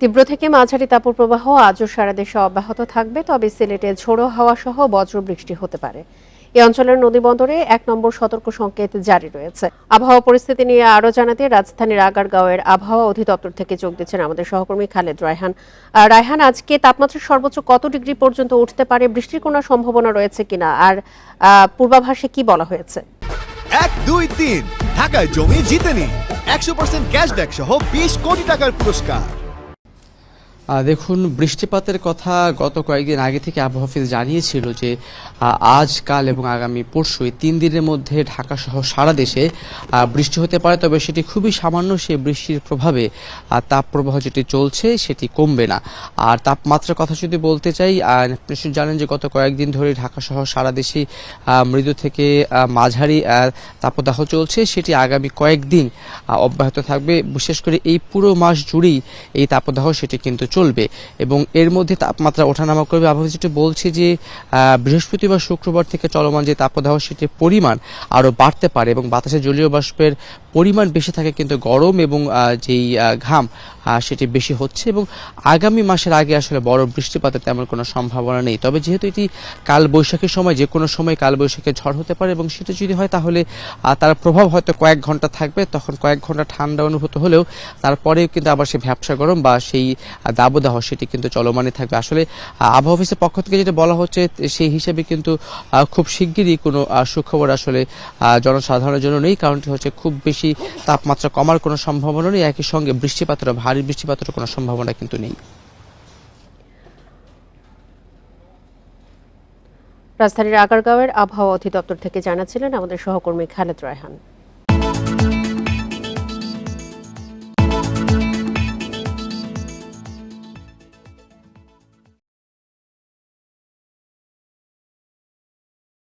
তীব্র থেকে মাঝারি তাপপ্রবাহ আজও সারা দেশে অব্যাহত থাকবে, তবে সিলেটে ঝোড়ো হাওয়া সহ বজ্র বৃষ্টি হতে পারে। এই অঞ্চলের নদীবন্দরে ১ নম্বর সতর্ক সংকেত জারি রয়েছে। আবহাওয়া পরিস্থিতি নিয়ে আরও জানাতে রাজধানীর আগারগাঁওয়ের আবহাওয়া অধিদপ্তর থেকে যোগ দিচ্ছেন আমাদের সহকর্মী খালেদ রায়হান। রায়হান, আজকে তাপমাত্রা সর্বোচ্চ কত ডিগ্রি পর্যন্ত উঠতে পারে, বৃষ্টির কোনো সম্ভাবনা রয়েছে কিনা, আর পূর্বাভাসে কি বলা হয়েছে? 1, 2, 3 ঢাকায় জমি জিতে নিন 100% ক্যাশব্যাক সহ 20 কোটি টাকার পুরস্কার। দেখুন, বৃষ্টিপাতের কথা গত কয়েকদিন আগে থেকে আবহাওয়া অফিস জানিয়েছিল যে আজ, কাল এবং আগামী পরশু এই 3 দিনের মধ্যে ঢাকা সহ সারা দেশে বৃষ্টি হতে পারে, তবে সেটি খুবই সামান্য। সেই বৃষ্টির প্রভাবে তাপপ্রবাহ যেটি চলছে সেটি কমবে না। আর তাপমাত্রার কথা যদি বলতে চাই, নিশ্চয়ই জানেন যে গত কয়েকদিন ধরে ঢাকা সহ সারা দেশে মৃদু থেকে মাঝারি তাপদাহ চলছে, সেটি আগামী কয়েকদিন অব্যাহত থাকবে। বিশেষ করে এই পুরো মাস জুড়েই এই তাপদাহ সেটি কিন্তু চলবে এবং এর মধ্যে তাপমাত্রা ওঠানামা করবে। আবহাওয়া যেটি বলছে যে বৃহস্পতিবার শুক্রবার থেকে চলমান যে তাপদাহ সেটির পরিমাণ আরও বাড়তে পারে এবং বাতাসে জলীয় বাষ্পের পরিমাণ বেশি থাকে, কিন্তু গরম এবং যেই ঘাম সেটি বেশি হচ্ছে এবং আগামী মাসের আগে আসলে বড় বৃষ্টিপাতের তেমন কোনো সম্ভাবনা নেই। তবে যেহেতু এটি কাল বৈশাখীর সময়, যে কোনো সময় কাল বৈশাখীর ঝড় হতে পারে এবং সেটা যদি হয় তাহলে তার প্রভাব হয়তো কয়েক ঘন্টা থাকবে। তখন কয়েক ঘন্টা ঠান্ডা অনুভূত হলেও তারপরেও কিন্তু আবার সেই ভ্যাপসা গরম বা সেই দাবদাহ সেটি কিন্তু চলমানই থাকবে। আসলে আবহাওয়া অফিসের পক্ষ থেকে যেটা বলা হচ্ছে সেই হিসেবে কিন্তু খুব শিগগিরই কোনো সুখবর আসলে জনসাধারণের জন্য নেই। কারণটি হচ্ছে খুব বেশি তাপমাত্রা কমার কোনো সম্ভাবনা নেই, একই সঙ্গে বৃষ্টিপাতের, ভারী বৃষ্টিপাতের কোনো সম্ভাবনা কিন্তু নেই। রাজধানীর আগারগাঁওয়ের আবহাওয়া অধিদপ্তর থেকে জানাচ্ছিলেন আমাদের সহকর্মী খালেদ রায়হান।